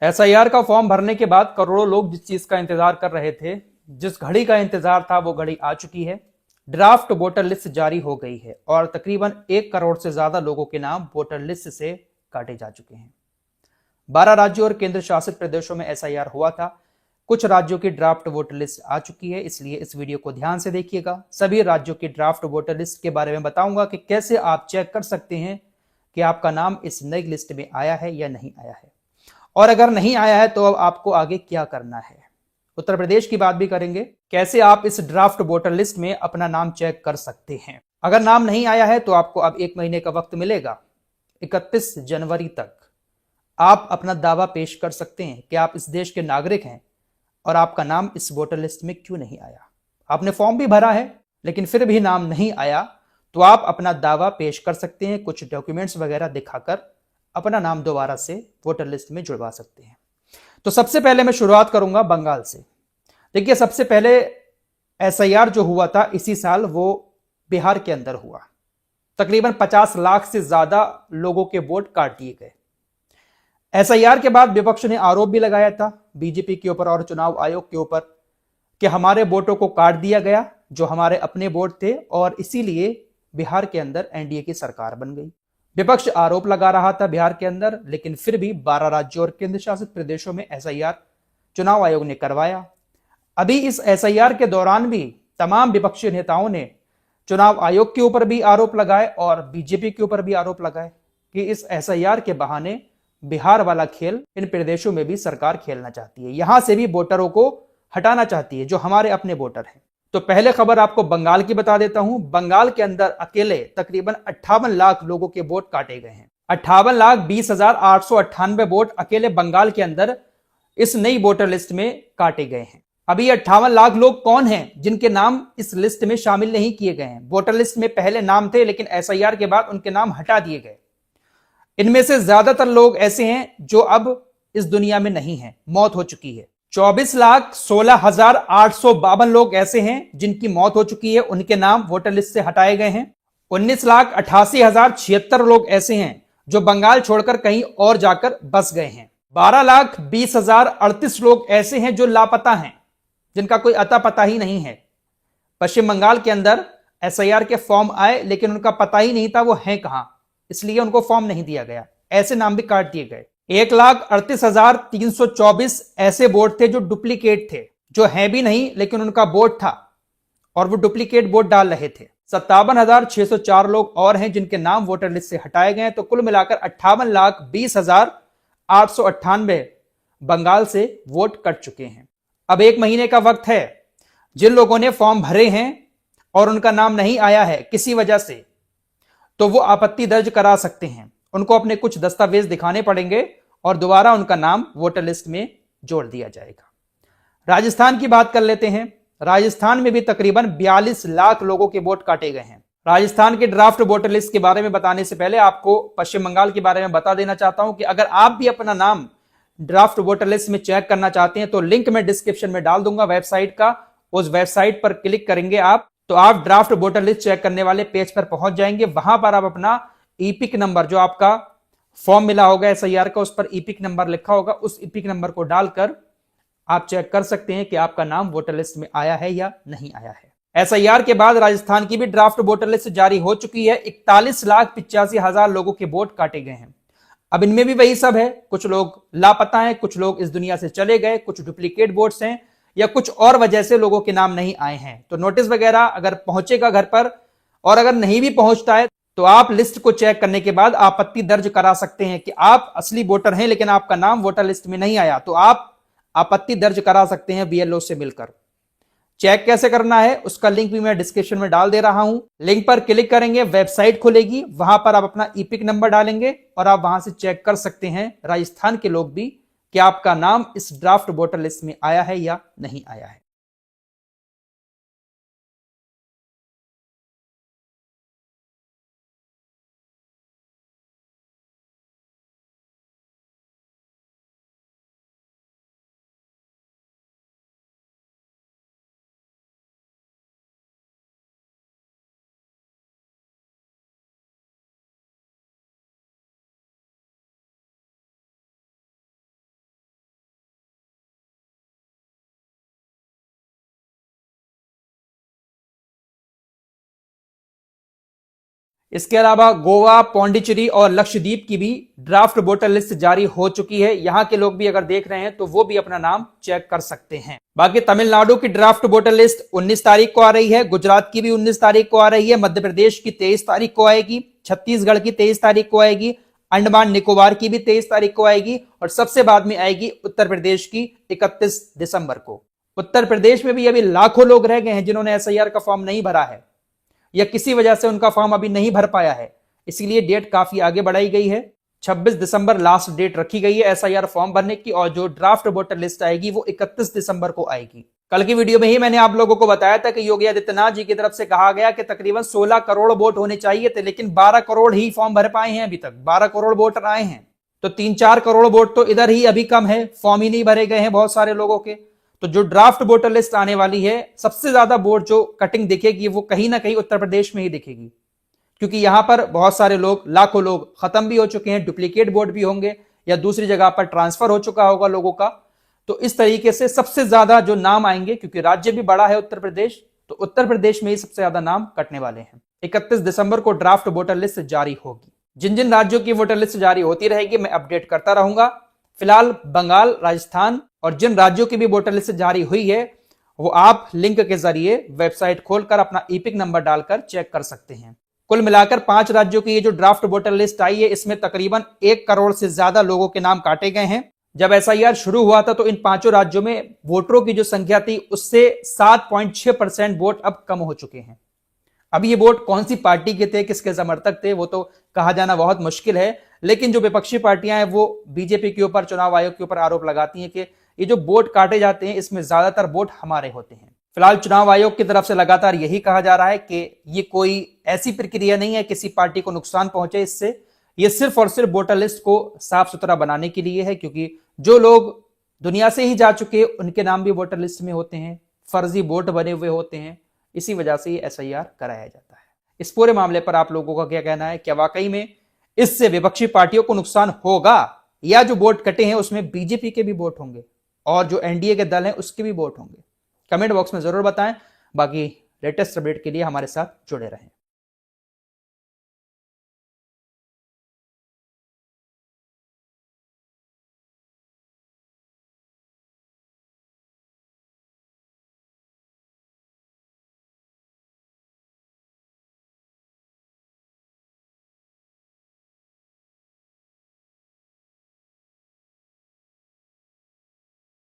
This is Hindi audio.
एसआईआर का फॉर्म भरने के बाद करोड़ों लोग जिस चीज का इंतजार कर रहे थे, जिस घड़ी का इंतजार था, वो घड़ी आ चुकी है। ड्राफ्ट वोटर लिस्ट जारी हो गई है और तकरीबन 1 करोड़ से ज्यादा लोगों के नाम वोटर लिस्ट से काटे जा चुके हैं। 12 राज्यों और केंद्र शासित प्रदेशों में एसआईआर हुआ था। कुछ राज्यों की ड्राफ्ट वोटर लिस्ट आ चुकी है, इसलिए इस वीडियो को ध्यान से देखिएगा। सभी राज्यों की ड्राफ्ट वोटर लिस्ट के बारे में बताऊंगा कि कैसे आप चेक कर सकते हैं कि आपका नाम इस नई लिस्ट में आया है या नहीं आया है, और अगर नहीं आया है तो अब आपको आगे क्या करना है। उत्तर प्रदेश की बात भी करेंगे, कैसे आप इस ड्राफ्ट वोटर लिस्ट में अपना नाम चेक कर सकते हैं। अगर नाम नहीं आया है तो आपको अब 1 महीने का वक्त मिलेगा। 31 जनवरी तक आप अपना दावा पेश कर सकते हैं कि आप इस देश के नागरिक हैं और आपका नाम इस वोटर लिस्ट में क्यों नहीं आया। आपने फॉर्म भी भरा है लेकिन फिर भी नाम नहीं आया, तो आप अपना दावा पेश कर सकते हैं। कुछ डॉक्यूमेंट्स वगैरह दिखाकर अपना नाम दोबारा से वोटर लिस्ट में जुड़वा सकते हैं। तो सबसे पहले मैं शुरुआत करूंगा बंगाल से। देखिए, सबसे पहले एसआईआर जो हुआ था इसी साल, वो बिहार के अंदर हुआ। तकरीबन 50 लाख से ज्यादा लोगों के वोट काट दिए गए। एसआईआर के बाद विपक्ष ने आरोप भी लगाया था बीजेपी के ऊपर और चुनाव आयोग के ऊपर कि हमारे वोटों को काट दिया गया, जो हमारे अपने वोट थे, और इसीलिए बिहार के अंदर एनडीए की सरकार बन गई। विपक्ष आरोप लगा रहा था बिहार के अंदर, लेकिन फिर भी 12 राज्यों और केंद्र शासित प्रदेशों में एसआईआर चुनाव आयोग ने करवाया। अभी इस एसआईआर के दौरान भी तमाम विपक्षी नेताओं ने चुनाव आयोग के ऊपर भी आरोप लगाए और बीजेपी के ऊपर भी आरोप लगाए कि इस एसआईआर के बहाने बिहार वाला खेल इन प्रदेशों में भी सरकार खेलना चाहती है, यहां से भी वोटरों को हटाना चाहती है जो हमारे अपने वोटर हैं। तो पहले खबर आपको बंगाल की बता देता हूं। बंगाल के अंदर अकेले तकरीबन 58 लाख लोगों के वोट काटे गए हैं। 58,20,898 वोट अकेले बंगाल के अंदर इस नई वोटर लिस्ट में काटे गए हैं। अभी 58 लाख लोग कौन हैं जिनके नाम इस लिस्ट में शामिल नहीं किए गए हैं। वोटर लिस्ट में पहले नाम थे लेकिन एसआईआर के बाद उनके नाम हटा दिए गए। इनमें से ज्यादातर लोग ऐसे हैं जो अब इस दुनिया में नहीं हैं, मौत हो चुकी है। 24,16,852 लोग ऐसे हैं जिनकी मौत हो चुकी है, उनके नाम वोटर लिस्ट से हटाए गए हैं। 19,88,076 लोग ऐसे हैं जो बंगाल छोड़कर कहीं और जाकर बस गए हैं। 12,20,038 लोग ऐसे हैं जो लापता हैं, जिनका कोई अता पता ही नहीं है। पश्चिम बंगाल के अंदर एसआईआर के फॉर्म आए लेकिन उनका पता ही नहीं था वो हैं कहां, इसलिए उनको फॉर्म नहीं दिया गया। ऐसे नाम भी काट दिए गए। 1,38,324 ऐसे वोट थे जो डुप्लीकेट थे, जो हैं भी नहीं लेकिन उनका वोट था और वो डुप्लीकेट वोट डाल रहे थे। 57,604 लोग और हैं जिनके नाम वोटर लिस्ट से हटाए गए। तो कुल मिलाकर 58,20,898 बंगाल से वोट कट चुके हैं। अब 1 महीने का वक्त है। जिन लोगों ने फॉर्म भरे हैं और उनका नाम नहीं आया है किसी वजह से, तो वो आपत्ति दर्ज करा सकते हैं। उनको अपने कुछ दस्तावेज दिखाने पड़ेंगे और दोबारा उनका नाम वोटर लिस्ट में जोड़ दिया जाएगा। राजस्थान की बात कर लेते हैं। राजस्थान में भी तकरीबन 42 लाख लोगों के वोट काटे गए हैं। राजस्थान के ड्राफ्ट वोटर लिस्ट के बारे में बताने से पहले आपको पश्चिम बंगाल के बारे में बता देना चाहता हूं कि अगर आप भी अपना नाम ड्राफ्ट वोटर लिस्ट में चेक करना चाहते हैं तो लिंक मैं डिस्क्रिप्शन में डाल दूंगा वेबसाइट का। उस वेबसाइट पर क्लिक करेंगे आप तो आप ड्राफ्ट वोटर लिस्ट चेक करने वाले पेज पर पहुंच जाएंगे। वहां पर आप अपना ईपिक नंबर, जो आपका फॉर्म मिला होगा एसआईआर का, उस पर ईपिक नंबर लिखा होगा, उस ईपिक नंबर को डालकर आप चेक कर सकते हैं कि आपका नाम वोटर लिस्ट में आया है या नहीं आया है। एसआईआर के बाद राजस्थान की भी ड्राफ्ट वोटर लिस्ट जारी हो चुकी है। 41,85,000 लोगों के वोट काटे गए हैं। अब इनमें भी वही सब है, कुछ लोग लापता हैं, कुछ लोग इस दुनिया से चले गए, कुछ डुप्लीकेट वोट्स हैं या कुछ और वजह से लोगों के नाम नहीं आए हैं। तो नोटिस वगैरह अगर पहुंचेगा घर पर, और अगर नहीं भी पहुंचता है तो आप लिस्ट को चेक करने के बाद आपत्ति दर्ज करा सकते हैं कि आप असली वोटर हैं लेकिन आपका नाम वोटर लिस्ट में नहीं आया। तो आप आपत्ति दर्ज करा सकते हैं बीएलओ से मिलकर। चेक कैसे करना है उसका लिंक भी मैं डिस्क्रिप्शन में डाल दे रहा हूं। लिंक पर क्लिक करेंगे, वेबसाइट खुलेगी, वहां पर आप अपना ईपिक नंबर डालेंगे और आप वहां से चेक कर सकते हैं, राजस्थान के लोग भी, कि आपका नाम इस ड्राफ्ट वोटर लिस्ट में आया है या नहीं आया है। इसके अलावा गोवा, पौंडीचेरी और लक्षद्वीप की भी ड्राफ्ट वोटर लिस्ट जारी हो चुकी है। यहां के लोग भी अगर देख रहे हैं तो वो भी अपना नाम चेक कर सकते हैं। बाकी तमिलनाडु की ड्राफ्ट वोटर लिस्ट 19 तारीख को आ रही है, गुजरात की भी 19 तारीख को आ रही है, मध्य प्रदेश की 23 तारीख को आएगी, छत्तीसगढ़ की 23 तारीख को आएगी, अंडमान निकोबार की भी 23 तारीख को आएगी और सबसे बाद में आएगी उत्तर प्रदेश की 31 दिसंबर को। उत्तर प्रदेश में भी अभी लाखों लोग रह गए हैं जिन्होंने एसआईआर का फॉर्म नहीं भरा है या किसी वजह से उनका फॉर्म अभी नहीं भर पाया है, इसीलिए डेट काफी आगे बढ़ाई गई है। 26 दिसंबर लास्ट डेट रखी गई है एसआईआर फॉर्म भरने की और जो ड्राफ्ट वोटर लिस्ट आएगी वो 31 दिसंबर को आएगी। कल की वीडियो में ही मैंने आप लोगों को बताया था कि योगी आदित्यनाथ जी की तरफ से कहा गया कि तकरीबन 16 करोड़ वोट होने चाहिए थे, लेकिन 12 करोड़ ही फॉर्म भर पाए हैं अभी तक, 12 करोड़ वोटर आए हैं, तो 3-4 करोड़ वोट तो इधर ही अभी कम है, फॉर्म ही नहीं भरे गए हैं बहुत सारे लोगों के। तो जो ड्राफ्ट वोटर लिस्ट आने वाली है, सबसे ज्यादा वोट जो कटिंग दिखेगी वो कहीं ना कहीं उत्तर प्रदेश में ही दिखेगी, क्योंकि यहां पर बहुत सारे लोग, लाखों लोग खत्म भी हो चुके हैं, डुप्लीकेट वोट भी होंगे या दूसरी जगह पर ट्रांसफर हो चुका होगा लोगों का। तो इस तरीके से सबसे ज्यादा जो नाम आएंगे, क्योंकि राज्य भी बड़ा है उत्तर प्रदेश, तो उत्तर प्रदेश में ही सबसे ज्यादा नाम कटने वाले हैं। 31 दिसंबर को ड्राफ्ट वोटर लिस्ट जारी होगी। जिन जिन राज्यों की वोटर लिस्ट जारी होती रहेगी मैं अपडेट करता रहूंगा। फिलहाल बंगाल, राजस्थान और जिन राज्यों की भी वोटर लिस्ट जारी हुई है वो आप लिंक के जरिए वेबसाइट खोलकर अपना ईपिक नंबर डालकर चेक कर सकते हैं। कुल मिलाकर 5 राज्यों की ये जो ड्राफ्ट वोटर लिस्ट आई है, इसमें तकरीबन 1 करोड़ से ज्यादा लोगों के नाम काटे गए हैं। जब एसआईआर शुरू हुआ था तो इन 5 राज्यों में वोटरों की जो संख्या थी उससे 7.6% वोट अब कम हो चुके हैं। अब ये वोट कौन सी पार्टी के थे, किसके समर्थक थे, वो तो कहा जाना बहुत मुश्किल है, लेकिन जो विपक्षी पार्टियां हैं वो बीजेपी के ऊपर, चुनाव आयोग के ऊपर आरोप लगाती हैं कि ये जो वोट काटे जाते हैं इसमें ज्यादातर वोट हमारे होते हैं। फिलहाल चुनाव आयोग की तरफ से लगातार यही कहा जा रहा है कि ये कोई ऐसी प्रक्रिया नहीं है किसी पार्टी को नुकसान पहुंचे इससे, ये सिर्फ और सिर्फ वोटर लिस्ट को साफ सुथरा बनाने के लिए है, क्योंकि जो लोग दुनिया से ही जा चुके उनके नाम भी वोटर लिस्ट में होते हैं, फर्जी वोट बने हुए होते हैं, इसी वजह से ये एसआईआर कराया जाता है। इस पूरे मामले पर आप लोगों का क्या कहना है? क्या वाकई में इससे विपक्षी पार्टियों को नुकसान होगा या जो वोट कटे हैं उसमें बीजेपी के भी वोट होंगे और जो एनडीए के दल हैं उसके भी वोट होंगे? कमेंट बॉक्स में जरूर बताएं। बाकी लेटेस्ट अपडेट के लिए हमारे साथ जुड़े रहें।